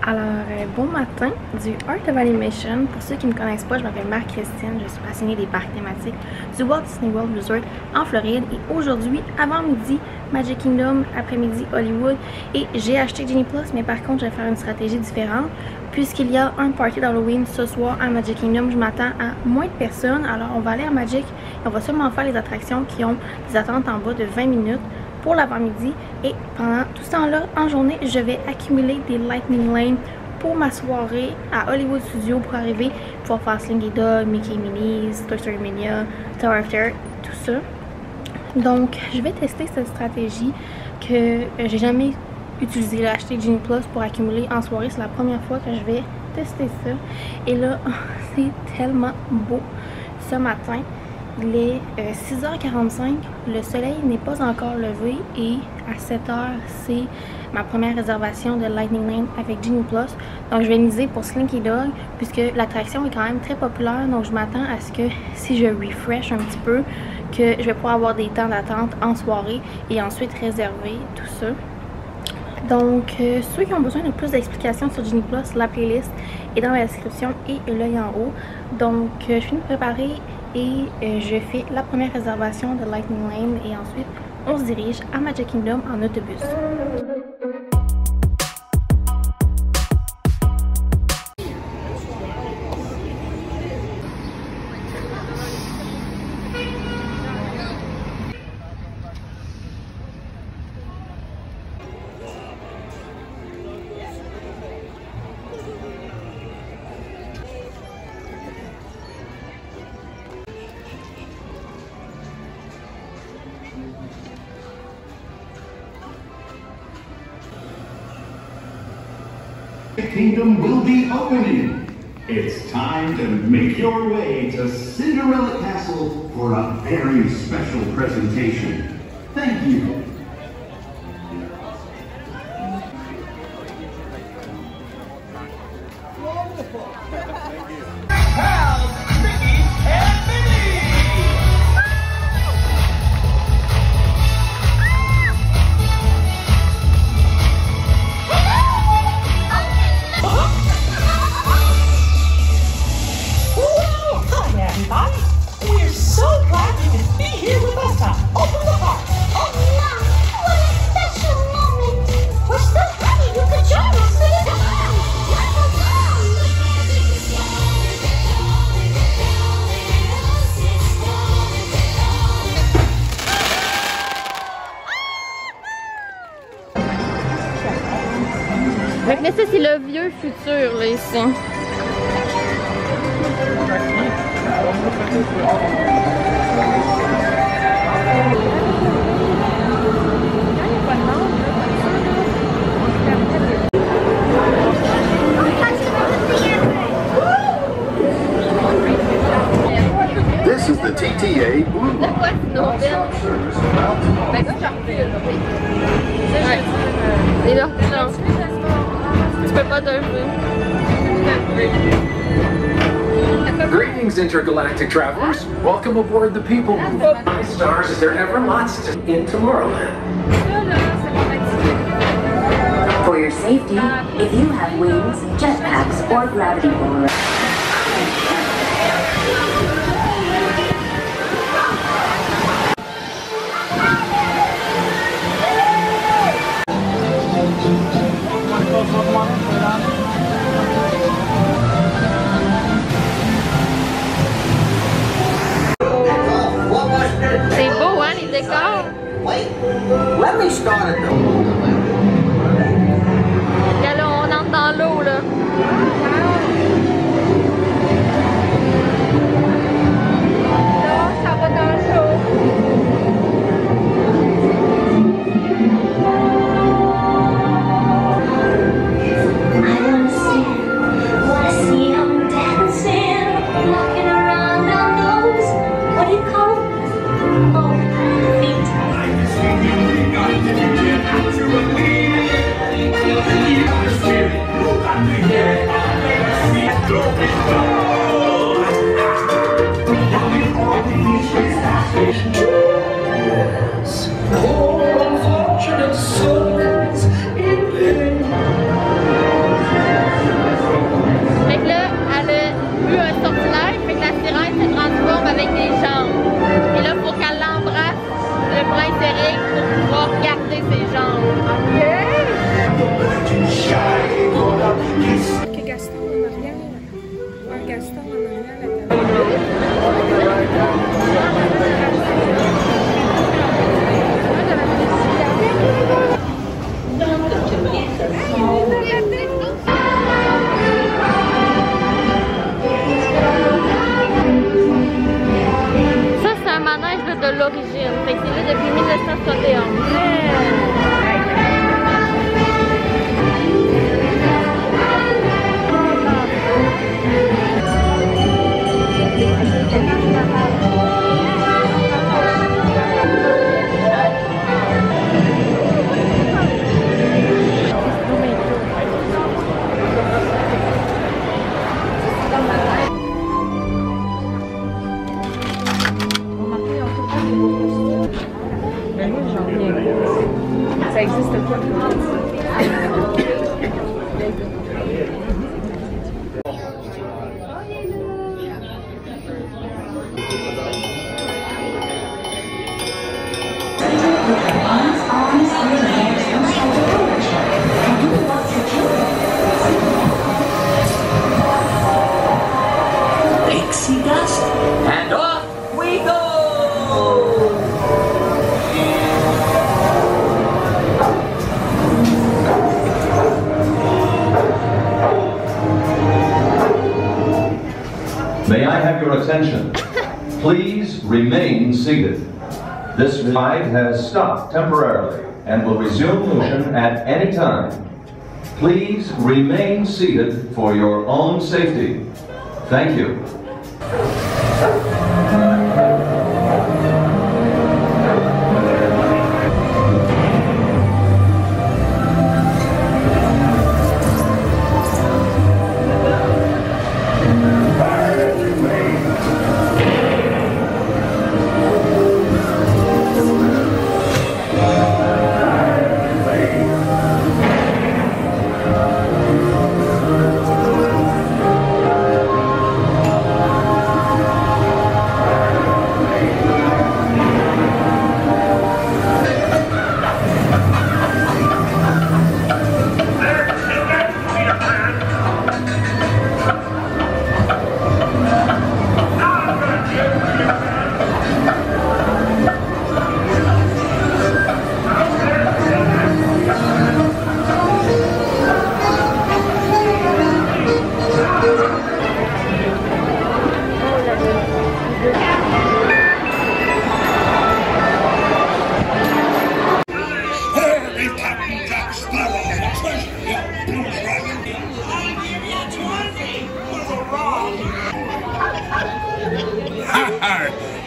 Alors, bon matin du Art of Animation. Pour ceux qui ne me connaissent pas, je m'appelle Marie-Christine, je suis passionnée des parcs thématiques du Walt Disney World Resort en Floride. Et aujourd'hui, avant-midi, Magic Kingdom, après-midi, Hollywood. Et j'ai acheté Genie Plus, mais par contre, je vais faire une stratégie différente. Puisqu'il y a un party d'Halloween ce soir à Magic Kingdom, je m'attends à moins de personnes. Alors, on va aller à Magic et on va seulement faire les attractions qui ont des attentes en bas de 20 minutes. Pour l'avant-midi, et pendant tout ce temps-là, en journée, je vais accumuler des Lightning Lane pour ma soirée à Hollywood Studios pour arriver, pouvoir faire Slinky Dog, Mickey Minnie's, Toy Story Mania, Tower of Terror, tout ça. Donc, je vais tester cette stratégie que j'ai jamais utilisée, acheter Genie Plus pour accumuler en soirée. C'est la première fois que je vais tester ça. Et là, c'est tellement beau ce matin. Il est 6h45, le soleil n'est pas encore levé et à 7h, c'est ma première réservation de Lightning Lane avec Genie Plus. Donc je vais miser pour Slinky Dog puisque l'attraction est quand même très populaire. Donc je m'attends à ce que si je refresh un petit peu, que je vais pouvoir avoir des temps d'attente en soirée et ensuite réserver tout ça. Donc, ceux qui ont besoin de plus d'explications sur Genie Plus, la playlist est dans la description et l'œil en haut. Donc, je finis de préparer et je fais la première réservation de Lightning Lane et ensuite, on se dirige à Magic Kingdom en autobus. The kingdom will be opening. It's time to make your way to Cinderella Castle for a very special presentation. Thank you. Wonderful. Thank you. Mickey and Minnie. We're so glad you could be here with us to open the park. Oh, wow! What a special moment! We're so happy you could join us for this event! Donc là, ça c'est le vieux futur là ici. This is the TTA Blue Line. Et là, non. Tu peux pas t'enlever. Greetings, intergalactic travelers. Welcome aboard the People Mover. My stars, is there ever lots to in Tomorrowland? For your safety, if you have wings, jetpacks, or gravity ballers. C'est beau, hein, les décors? Let me start it. Là, on entre dans l'eau, là. Là, ça va dans l'eau. Oh, feet. depuis 1971. Ça existe pas. Pixie dust, and off we go! May I have your attention? Please remain seated. This ride has stopped temporarily and will resume motion at any time. Please remain seated for your own safety. Thank you.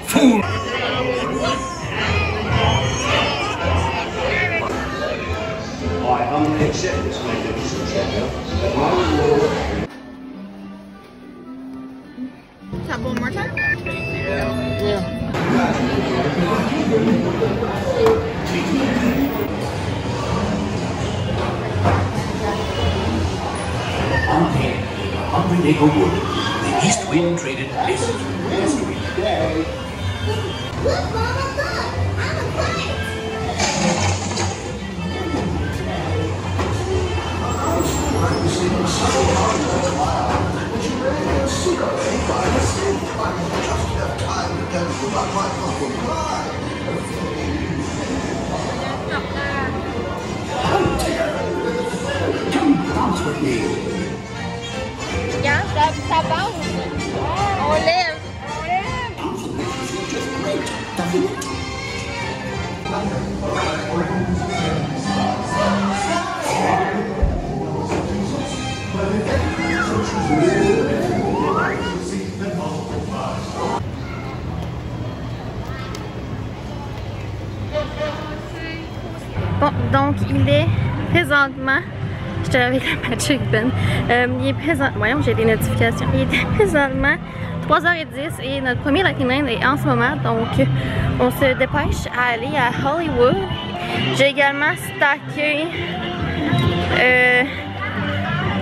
Fool! I humbly accept this magnificent treasure. Tap one more time? On ahead, Hungry Acre Wood, the East Wind traded places with history. Look, Mama, look! I'm a kite! Regarde, ça bounce. On lève. Bon, donc il est présentement, j'étais avec le Magic Ben, il est présent, voyons j'ai des notifications, il est présentement 3h10 et notre premier Lightning Lane est en ce moment, donc on se dépêche à aller à Hollywood. J'ai également stacké,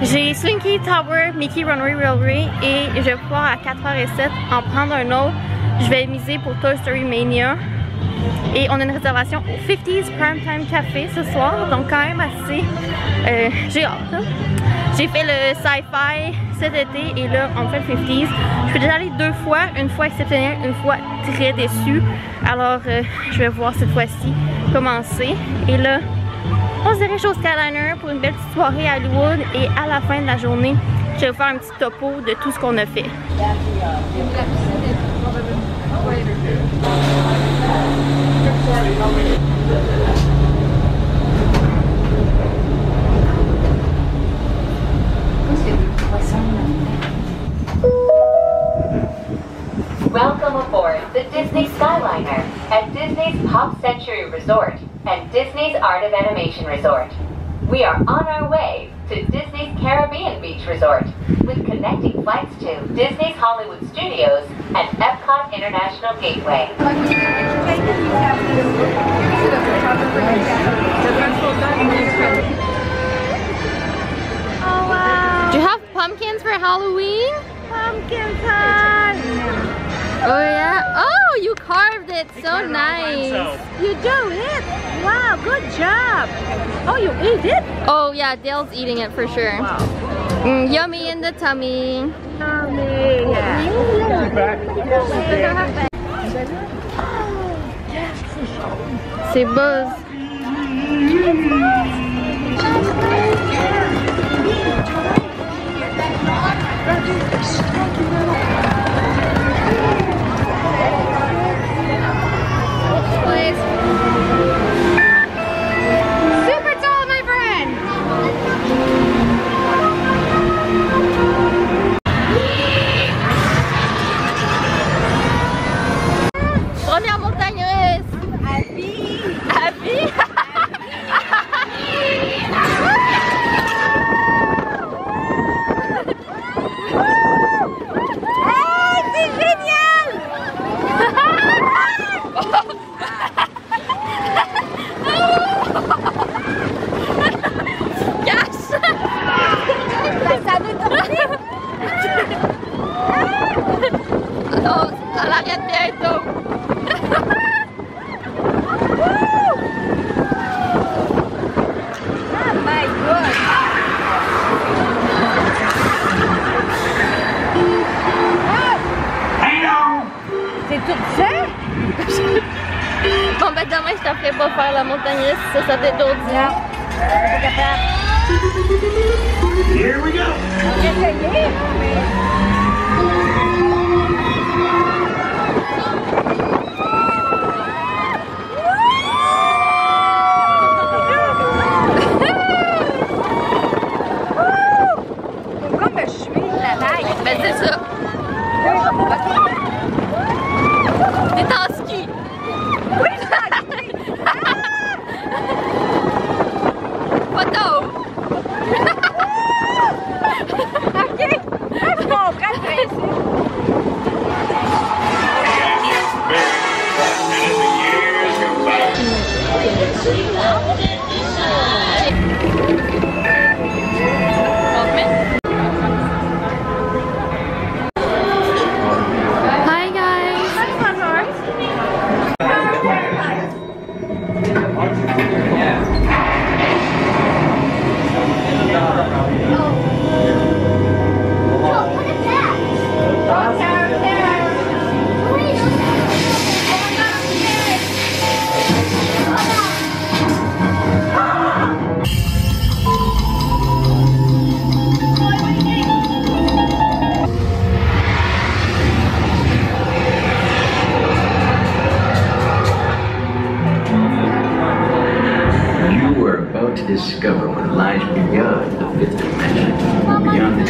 j'ai Slinky Tower, Mickey Runway Railway et je vais pouvoir à 4h07 en prendre un autre. Je vais miser pour Toy Story Mania. Et on a une réservation au 50s Primetime Café ce soir, donc quand même assez, j'ai hâte. Hein? J'ai fait le sci-fi cet été et là on fait le 50s. Je suis déjà allée 2 fois, une fois exceptionnelle, une fois très déçue. Alors je vais voir cette fois-ci commencer. Et là, on se dirige au Skyliner pour une belle petite soirée à Hollywood et à la fin de la journée, je vais vous faire un petit topo de tout ce qu'on a fait. Welcome aboard the Disney Skyliner at Disney's Pop Century Resort and Disney's Art of Animation Resort. We are on our way to Disney's Caribbean Beach Resort with connecting flights to Disney's Hollywood Studios and Epcot International Gateway. Oh wow! Do you have pumpkins for Halloween? Pumpkin time! Oh yeah. Oh, you carved it so nice. You do it? Wow, good job! Oh, you ate it? Oh yeah, Dale's eating it for sure. Wow. Yummy in the tummy. Yummy! Yeah. C'est Buzz. Please. Super tall, my friend! Première montagne russe. Abby. Hey, c'est génial! Non, elle arrête bientôt. Oh my god! C'est tout ça? Bon ben demain je t'en ferai pas faire la montagne russe, ça t'étourdit. Here we go. J'ai essayé, mais... Comme je suis la taille. Ben c'est ça. T'es en ski. Oui, je suis en ski. Photo. OK. Là, je comprends le principe. Hi guys. You are about to discover what lies beyond the fifth dimension. Beyond the...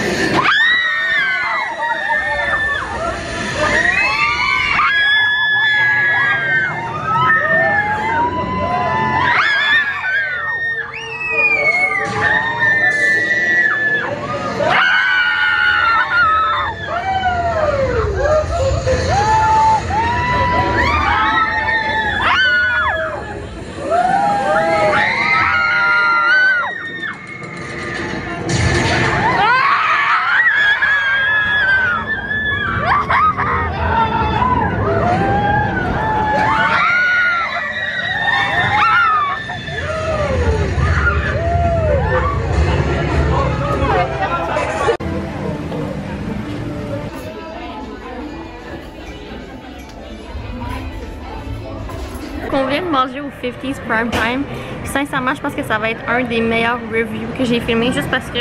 On vient de manger au 50s Prime Time. Puis sincèrement, je pense que ça va être un des meilleurs reviews que j'ai filmé juste parce que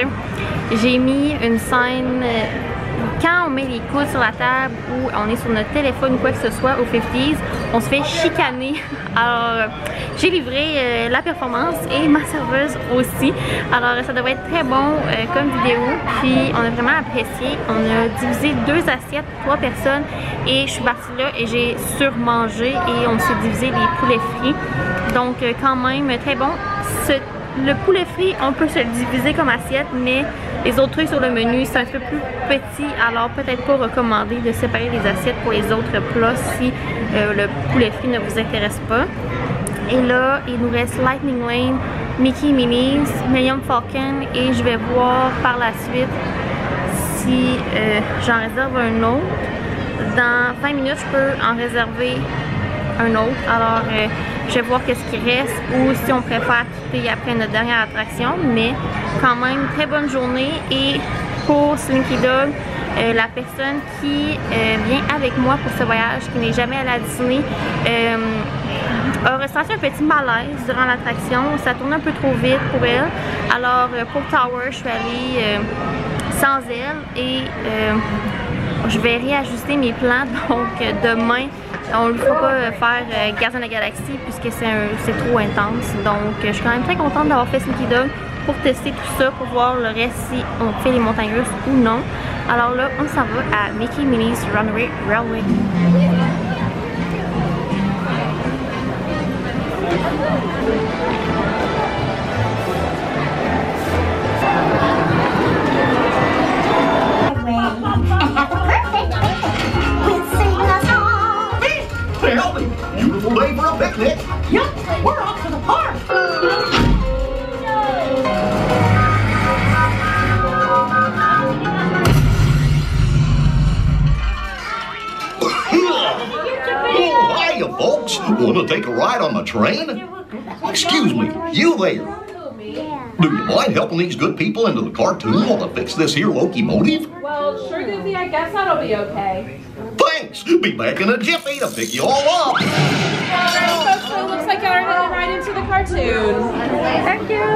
j'ai mis une scène quand on met les coudes sur la table ou on est sur notre téléphone ou quoi que ce soit au 50s, on se fait chicaner. Alors j'ai livré la performance et ma serveuse aussi. Alors ça devrait être très bon comme vidéo. Puis on a vraiment apprécié. On a divisé 2 assiettes pour 3 personnes et je suis partie là et j'ai surmangé et on s'est divisé les poulets frits. Donc quand même très bon. Le poulet frit, on peut se le diviser comme assiette, mais les autres trucs sur le menu, c'est un peu plus petit, alors peut-être pas recommandé de séparer les assiettes pour les autres plats si le poulet frit ne vous intéresse pas. Et là, il nous reste Lightning Lane, Mickey Minnie's, Millennium Falcon et je vais voir par la suite si j'en réserve un autre. Dans 20 minutes, je peux en réserver un autre. Alors, je vais voir qu'est-ce qui reste ou si on préfère quitter après notre dernière attraction. Mais quand même, très bonne journée. Et pour Slinky Dog, la personne qui vient avec moi pour ce voyage, qui n'est jamais allée à Disney, a ressenti un petit malaise durant l'attraction. Ça tourne un peu trop vite pour elle. Alors, pour Tower, je suis allée sans elle et je vais réajuster mes plans. Donc, demain, on ne lui fera pas faire Gardiens de la Galaxie puisque c'est trop intense. Donc je suis quand même très contente d'avoir fait Slinky Dog pour tester tout ça, pour voir le reste si on fait les montagnes russes ou non. Alors là, on s'en va à Mickey Minnie's Runaway Railway. Beautiful day for a picnic. Yep, we're off to the park. Oh, hiya, folks. Want to take a ride on the train? Excuse me, you there. Do you mind helping these good people into the cartoon while I fix this here locomotive? Well, sure, Goofy. I guess that'll be okay. Thanks. Be back in a jiffy to pick you all up. Well, folks, it looks like you're headed right into the cartoon. Thank you.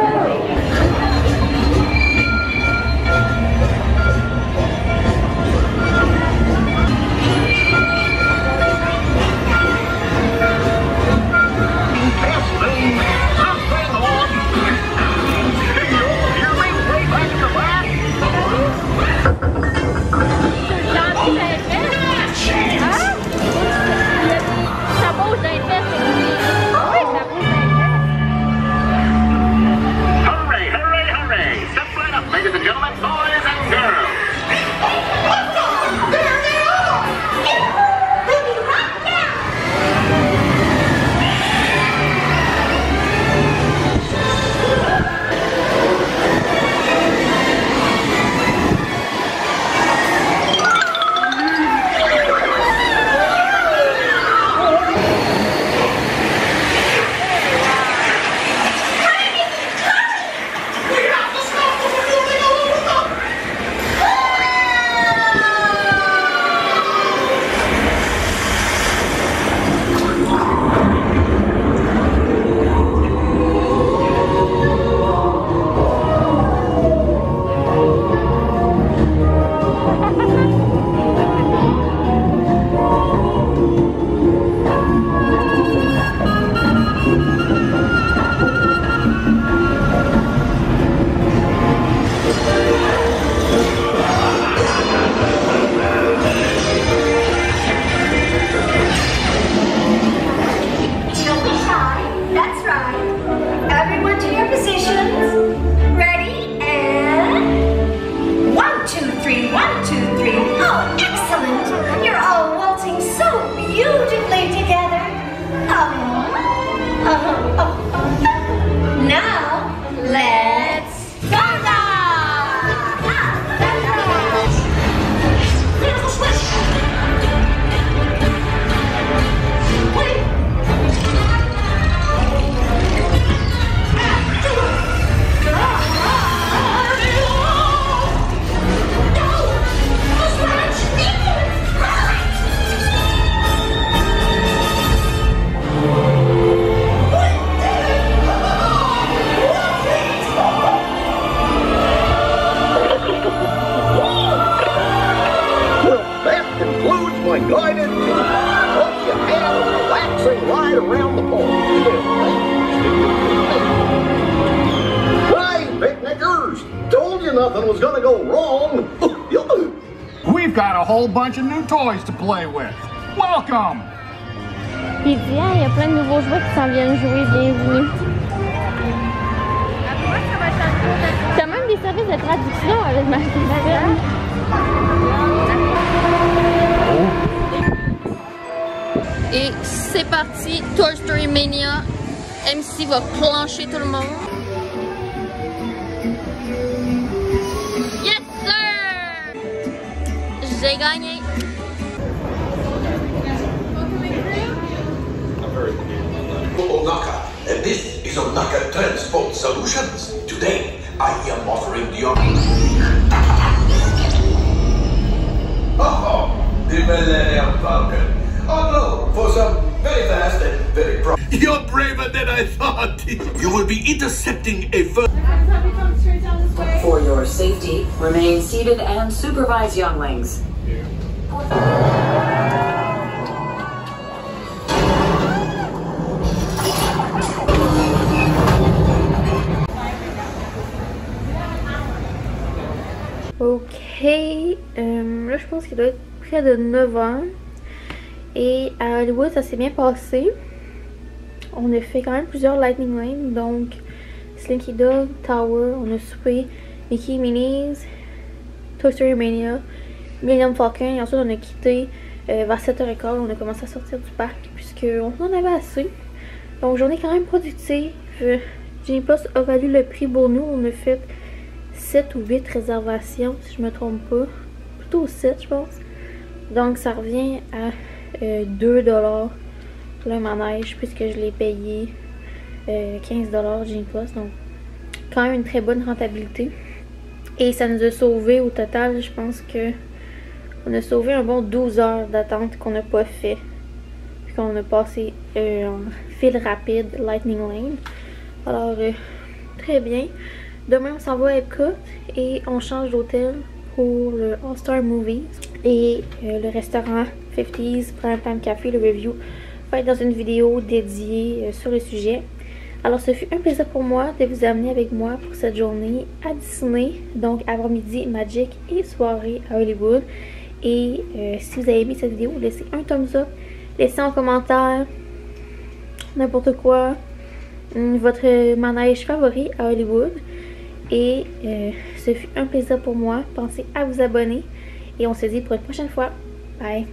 nothing was gonna go wrong. We've got a whole bunch of new toys to play with. Welcome! Puis il dit, ah, il y a plein de nouveaux jouets qui s'en viennent jouer, bienvenue. T'as même des services de traduction avec ma Christine. Et c'est parti, Toy Story Mania. MC va plancher tout le monde. Yes sir! J'ai gagné. Onaka, and this is Onaka Transport Solutions. Today, I am offering the the Millennium Falcon. Oh no, for some very fast and very pro. You're braver than I thought. You will be intercepting a first. For your safety, remain seated and supervise younglings. Ok, là je pense qu'il doit être près de 9 h. Et à Hollywood ça s'est bien passé. On a fait quand même plusieurs Lightning Lane, donc Slinky Dog, Tower, on a soupé Mickey, Minnie's, Toy Story Mania, Millennium Falcon, et ensuite on a quitté vers 7h15, on a commencé à sortir du parc puisqu'on en avait assez. Donc journée quand même productive. Disney Plus a valu le prix pour nous, on a fait 7 ou 8 réservations si je me trompe pas, plutôt 7 je pense. Donc ça revient à 2$ le manège puisque je l'ai payé 15$ Disney Plus, donc quand même une très bonne rentabilité. Et ça nous a sauvé au total, je pense que on a sauvé un bon 12 heures d'attente qu'on n'a pas fait. Puis qu'on a passé en fil rapide Lightning Lane. Alors très bien. Demain on s'en va à Epcot et on change d'hôtel pour le All-Star Movies. Et le restaurant 50's Prime Time Café, le review, va être dans une vidéo dédiée sur le sujet. Alors ce fut un plaisir pour moi de vous amener avec moi pour cette journée à Disney. Donc avant-midi Magic et soirée à Hollywood. Et si vous avez aimé cette vidéo, laissez un thumbs up, laissez en commentaire n'importe quoi, votre manège favori à Hollywood. Et ce fut un plaisir pour moi. Pensez à vous abonner et on se dit pour une prochaine fois. Bye!